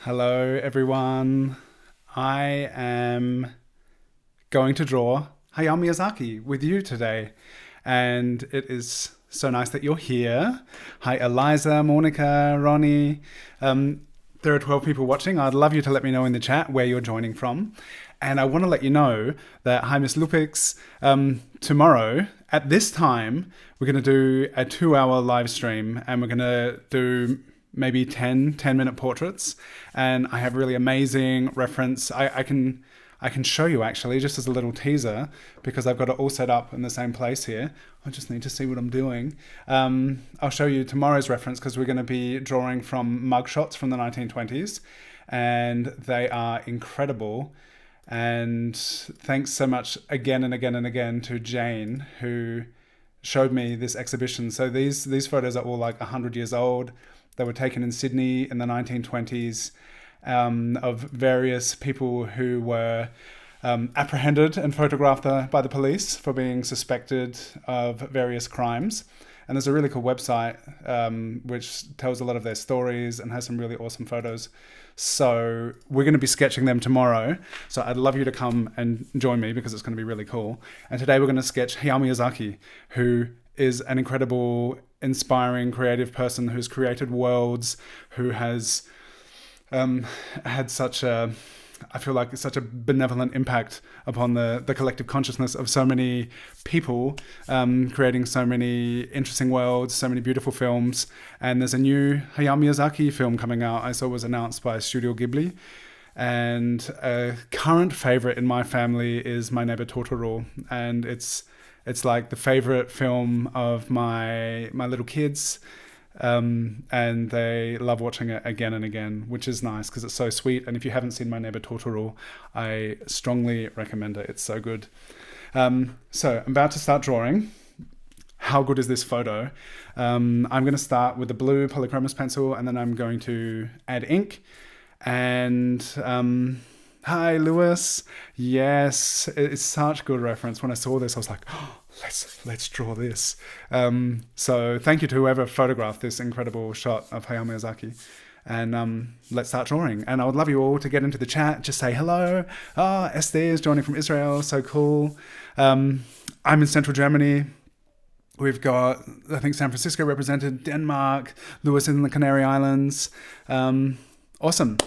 Hello, everyone. I am going to draw Hayao Miyazaki with you today, and it is so nice that you're here. Hi, Eliza, Monica, Ronnie. There are 12 people watching. I'd love you to let me know in the chat where you're joining from. And I want to let you know that Hi, Miss Lupix, tomorrow at this time, we're going to do a 2-hour live stream, and we're going to do maybe 10-minute portraits. And I have really amazing reference. I can show you actually just as a little teaser because I've got it all set up in the same place here. I just need to see what I'm doing. I'll show you tomorrow's reference because we're going to be drawing from mugshots from the 1920s, and they are incredible. And thanks so much again and again and again to Jane, who showed me this exhibition. So these photos are all like 100 years old. They were taken in Sydney in the 1920s, of various people who were apprehended and photographed by the police for being suspected of various crimes. And there's a really cool website which tells a lot of their stories and has some really awesome photos. So we're going to be sketching them tomorrow. So I'd love you to come and join me because it's going to be really cool. And today we're going to sketch Hayao Miyazaki, who is an incredible, inspiring, creative person who's created worlds, who has had such a, I feel like such a benevolent impact upon the collective consciousness of so many people, creating so many interesting worlds, so many beautiful films. And there's a new Hayao Miyazaki film coming out I saw was announced by Studio Ghibli. And a current favorite in my family is My Neighbour Totoro. And it's like the favorite film of my little kids. And they love watching it again and again, which is nice because it's so sweet. And if you haven't seen My Neighbour Totoro, I strongly recommend it. It's so good. So I'm about to start drawing. How good is this photo? I'm going to start with the blue polychromos pencil, and then I'm going to add ink. And hi, Lewis. Yes, it's such good reference. When I saw this, I was like, oh, let's draw this. So thank you to whoever photographed this incredible shot of Hayao Miyazaki. And let's start drawing. And I would love you all to get into the chat. Just say hello. Oh, Esther is joining from Israel. So cool. I'm in central Germany. We've got, I think, San Francisco represented, Denmark, Lewis in the Canary Islands. Awesome.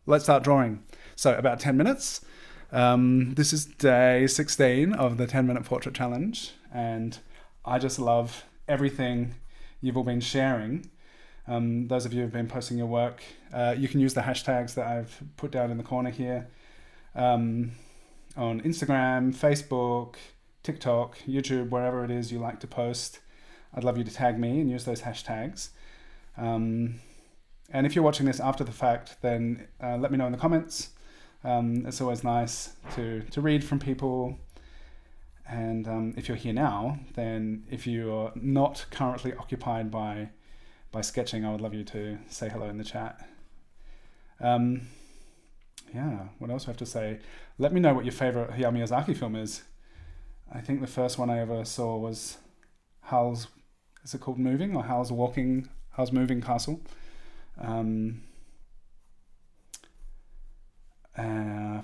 Let's start drawing. So about 10 minutes. This is day 16 of the 10-minute portrait challenge. And I just love everything you've all been sharing. Those of you who have been posting your work, you can use the hashtags that I've put down in the corner here, on Instagram, Facebook, TikTok, YouTube, wherever it is you like to post. I'd love you to tag me and use those hashtags. And if you're watching this after the fact, then let me know in the comments. It's always nice to read from people. And if you're here now, then if you're not currently occupied by sketching, I would love you to say hello in the chat. Yeah, what else do I have to say? Let me know what your favorite Hayao Miyazaki film is. I think the first one I ever saw was Howl's, is it called Moving, or Howl's Moving Castle?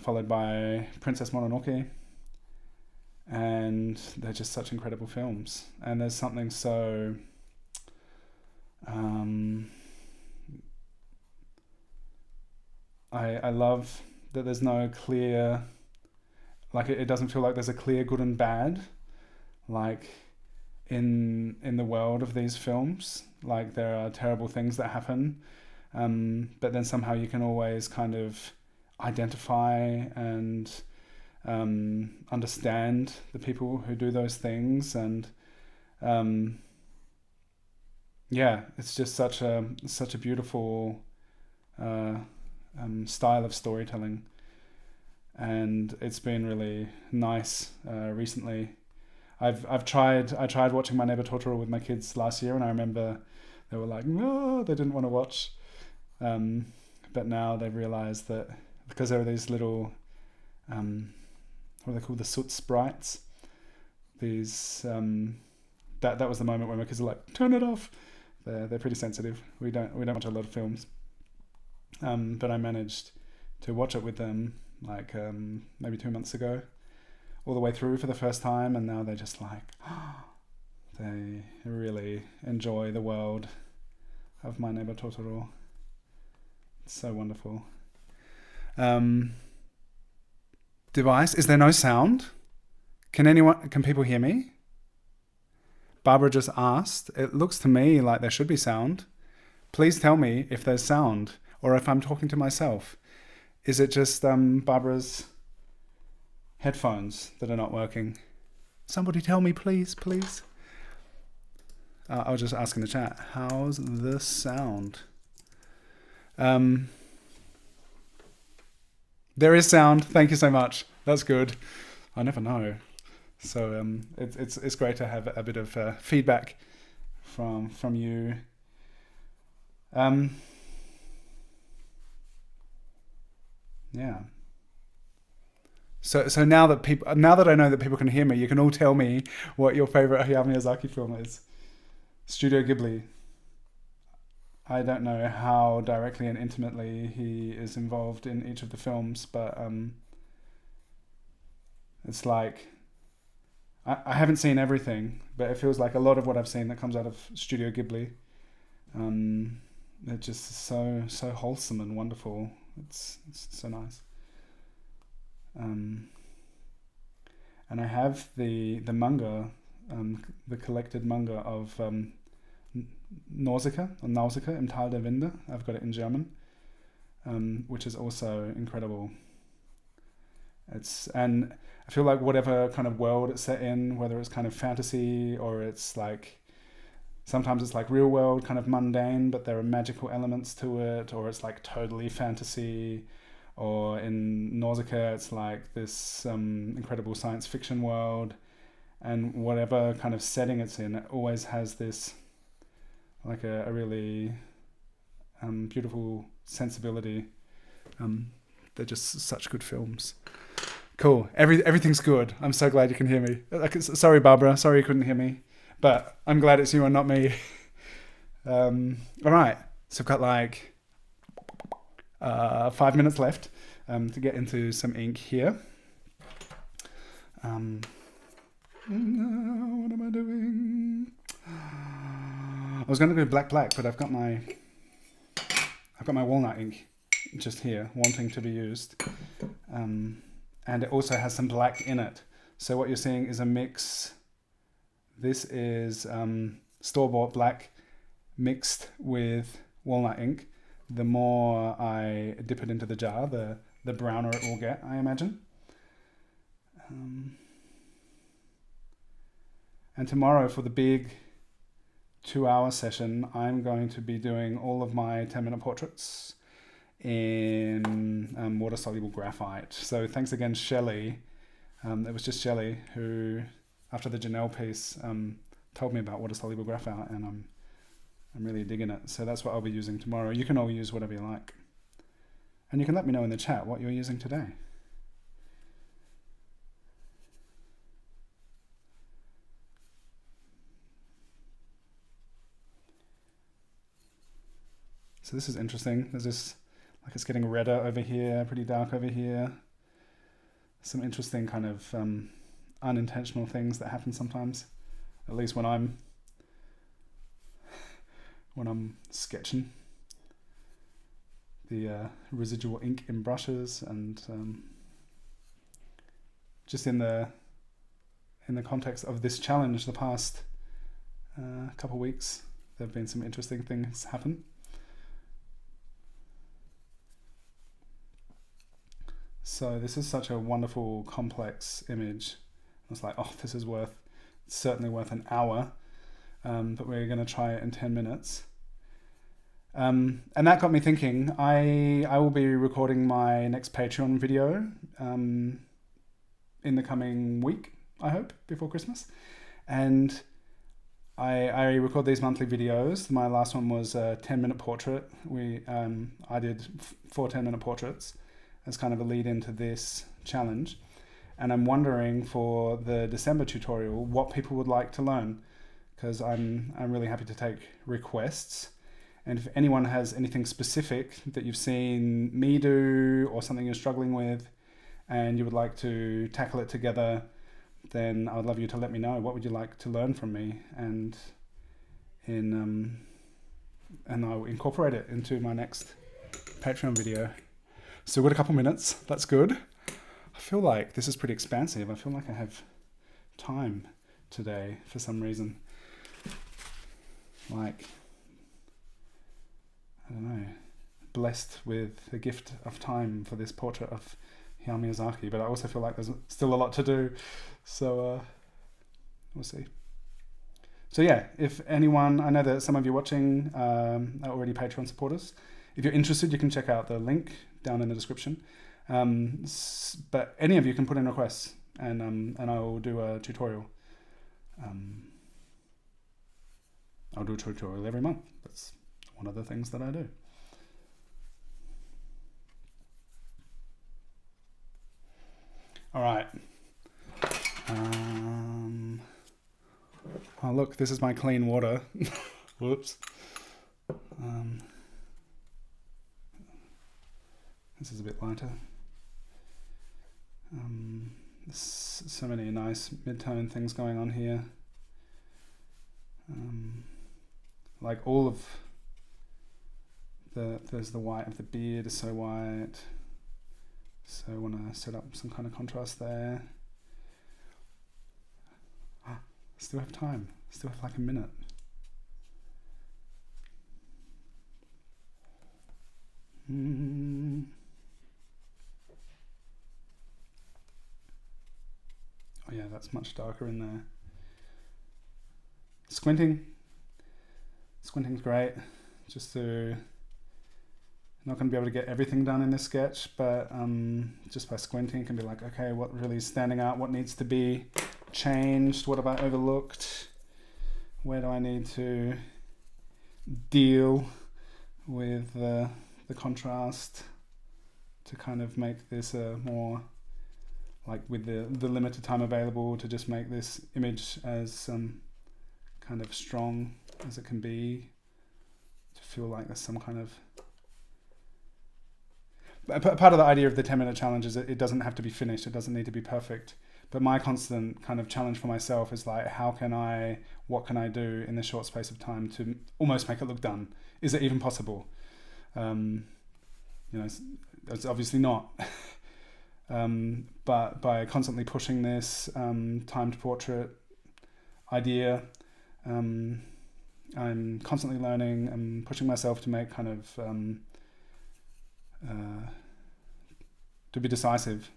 Followed by Princess Mononoke. And they're just such incredible films. And there's something so I love that there's no clear, like it doesn't feel like there's a clear good and bad, like in the world of these films. Like there are terrible things that happen, but then somehow you can always kind of identify and understand the people who do those things. And yeah, it's just such a beautiful style of storytelling, and it's been really nice recently. I tried watching My Neighbour Totoro with my kids last year, and I remember they were like, no, they didn't want to watch, but now they've realized that because there are these little what are they called, the soot sprites, these that was the moment when my kids are like, turn it off. They're pretty sensitive. We don't watch a lot of films. But I managed to watch it with them like maybe 2 months ago, all the way through for the first time, and now they're just like, they really enjoy the world of My Neighbour Totoro. It's so wonderful. Device, is there no sound? Can people hear me? Barbara just asked. It looks to me like there should be sound. Please tell me if there's sound or if I'm talking to myself. Is it just Barbara's headphones that are not working? Somebody tell me, please. I was just asking the chat, how's the sound? There is sound. Thank you so much. That's good. I never know. So it's great to have a bit of feedback from you. Yeah. So now that I know that people can hear me, you can all tell me what your favorite Hayao Miyazaki film is. Studio Ghibli. I don't know how directly and intimately he is involved in each of the films, but it's like I haven't seen everything, but it feels like a lot of what I've seen that comes out of Studio Ghibli. They're just so wholesome and wonderful. It's so nice. And I have the manga, the collected manga of Nausicaa im Tal der Winde. I've got it in German, which is also incredible. And I feel like whatever kind of world it's set in, whether it's kind of fantasy or it's like, sometimes it's like real world, kind of mundane, but there are magical elements to it, or it's like totally fantasy, or in Nausicaa it's like this incredible science fiction world, and whatever kind of setting it's in, it always has this like a really beautiful sensibility. They're just such good films. Cool. Everything's good. I'm so glad you can hear me. Sorry, Barbara. Sorry you couldn't hear me. But I'm glad it's you and not me. All right. So I've got like 5 minutes left to get into some ink here. What am I doing? I was going to go black, but I've got my walnut ink just here, wanting to be used. And it also has some black in it. So what you're seeing is a mix. This is store-bought black mixed with walnut ink. The more I dip it into the jar, the browner it will get, I imagine. And tomorrow for the big 2-hour session, I'm going to be doing all of my 10-minute portraits in water-soluble graphite. So thanks again, Shelley. It was just Shelley who, after the Janelle piece, told me about water-soluble graphite, and I'm really digging it. So that's what I'll be using tomorrow. You can all use whatever you like. And you can let me know in the chat what you're using today. So this is interesting. There's this, like it's getting redder over here, pretty dark over here. Some interesting kind of unintentional things that happen sometimes, at least when I'm sketching. The residual ink in brushes, and just in the context of this challenge, the past couple of weeks, there have been some interesting things happen. So this is such a wonderful, complex image. I was like, oh, this is certainly worth an hour, but we're going to try it in 10 minutes. And that got me thinking, I will be recording my next Patreon video in the coming week, I hope, before Christmas. And I record these monthly videos. My last one was a 10-minute portrait. I did 4 10-minute portraits as kind of a lead into this challenge. And I'm wondering for the December tutorial what people would like to learn, because I'm really happy to take requests. And if anyone has anything specific that you've seen me do or something you're struggling with and you would like to tackle it together, then I would love you to let me know. What would you like to learn from me? And I'll incorporate it into my next Patreon video. Still got a couple minutes. That's good. I feel like this is pretty expansive. I feel like I have time today for some reason. Like, I don't know, blessed with the gift of time for this portrait of Hayao Miyazaki, but I also feel like there's still a lot to do. So we'll see. So yeah, if anyone, I know that some of you watching are already Patreon supporters. If you're interested, you can check out the link down in the description. But any of you can put in requests, and I will do a tutorial. I'll do a tutorial every month. That's one of the things that I do. All right. Oh look, this is my clean water. Whoops. This is a bit lighter. There's so many nice mid-tone things going on here. Like all of there's the white of the beard is so white. So I want to set up some kind of contrast there. Still have time. Still have like a minute. Oh yeah, that's much darker in there. Squinting's great. Just to, not going to be able to get everything done in this sketch, but just by squinting, you can be like, okay, what really is standing out? What needs to be changed? What have I overlooked? Where do I need to deal with the contrast to kind of make this a more, like with the limited time available, to just make this image as kind of strong as it can be, to feel like there's some kind of... Part of the idea of the 10-minute challenge is that it doesn't have to be finished, it doesn't need to be perfect. But my constant kind of challenge for myself is like, what can I do in this short space of time to almost make it look done? Is it even possible? It's obviously not. But by constantly pushing this timed portrait idea, I'm constantly learning and pushing myself to make kind of to be decisive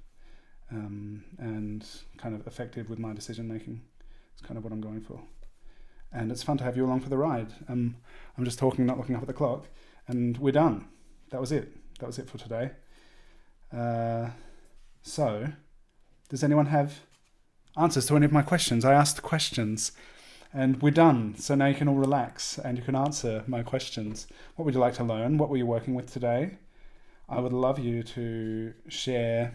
and kind of effective with my decision making. It's kind of what I'm going for, and it's fun to have you along for the ride. I'm just talking, not looking up at the clock, and we're done. That was it for today. So does anyone have answers to any of my questions? I asked questions and we're done. So now you can all relax and you can answer my questions. What would you like to learn? What were you working with today? I would love you to share.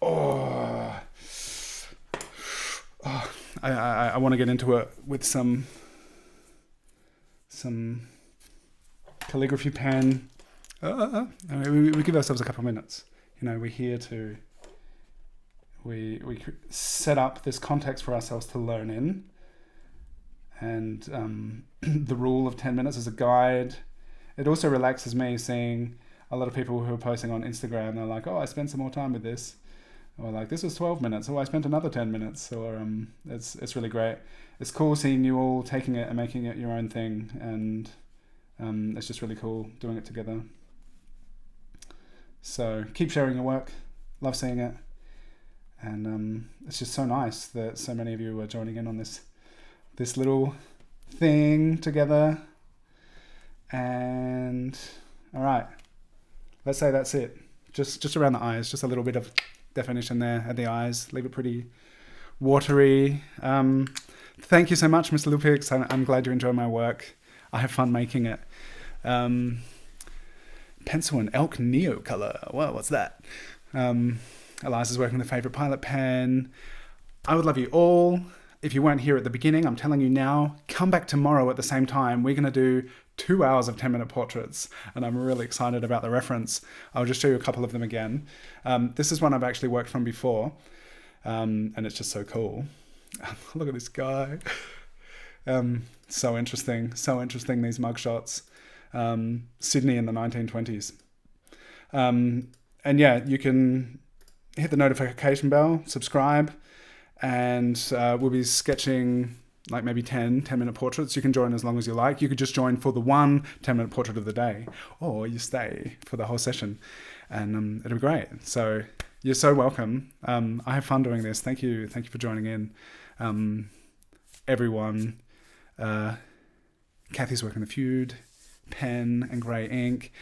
I want to get into it with some calligraphy pen. We give ourselves a couple of minutes. We're here to we set up this context for ourselves to learn in, and the rule of 10 minutes is a guide. It also relaxes me seeing a lot of people who are posting on Instagram. They're like, oh, I spent some more time with this, or like, this was 12 minutes, oh, I spent another 10 minutes, or it's really great. It's cool seeing you all taking it and making it your own thing, and it's just really cool doing it together. So keep sharing your work. Love seeing it. And it's just so nice that so many of you are joining in on this little thing together. And all right, let's say that's it. Just around the eyes, just a little bit of definition there at the eyes. Leave it pretty watery. Thank you so much, Mr. Lupix. I'm glad you enjoy my work. I have fun making it. Pencil and Elk Neo color. Well, what's that? Eliza's working with a favorite pilot pen. I would love you all. If you weren't here at the beginning, I'm telling you now, come back tomorrow at the same time. We're going to do 2 hours of 10-minute portraits, and I'm really excited about the reference. I'll just show you a couple of them again. This is one I've actually worked from before, and it's just so cool. Look at this guy. So interesting, these mugshots. Sydney in the 1920s. And yeah, you can hit the notification bell, subscribe, and we'll be sketching like maybe 10-minute portraits. You can join as long as you like. You could just join for the one 10-minute portrait of the day, or you stay for the whole session, and it'll be great. So you're so welcome. I have fun doing this. Thank you for joining in. Everyone. Kathy's working the feud, pen and grey ink.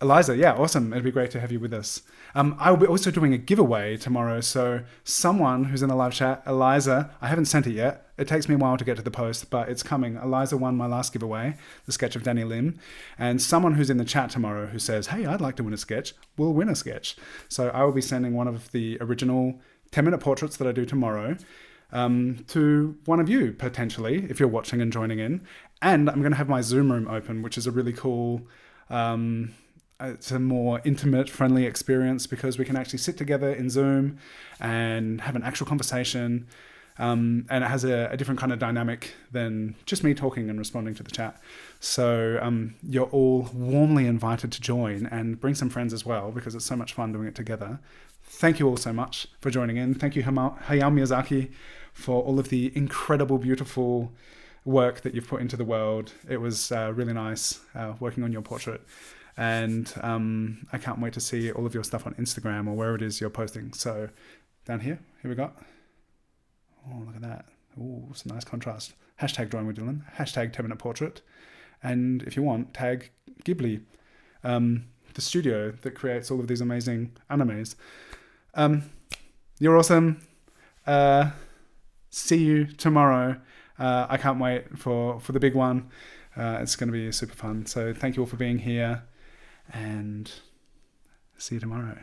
Eliza, yeah, awesome. It'd be great to have you with us. I'll be also doing a giveaway tomorrow. So someone who's in the live chat, Eliza, I haven't sent it yet. It takes me a while to get to the post, but it's coming. Eliza won my last giveaway, the sketch of Danny Lim. And someone who's in the chat tomorrow who says, hey, I'd like to win a sketch, will win a sketch. So I will be sending one of the original 10-minute portraits that I do tomorrow to one of you, potentially, if you're watching and joining in. And I'm going to have my Zoom room open, which is a really cool... it's a more intimate, friendly experience because we can actually sit together in Zoom and have an actual conversation. And it has a different kind of dynamic than just me talking and responding to the chat. So you're all warmly invited to join, and bring some friends as well because it's so much fun doing it together. Thank you all so much for joining in. Thank you, Hayao Miyazaki, for all of the incredible, beautiful work that you've put into the world. It was really nice working on your portrait. And I can't wait to see all of your stuff on Instagram or where it is you're posting. So down here we got. Oh, look at that. Oh, it's a nice contrast. Hashtag drawingwithdylan. Hashtag 10-minute portrait. And if you want, tag Ghibli, the studio that creates all of these amazing animes. You're awesome. See you tomorrow. I can't wait for the big one. It's going to be super fun. So thank you all for being here. And see you tomorrow.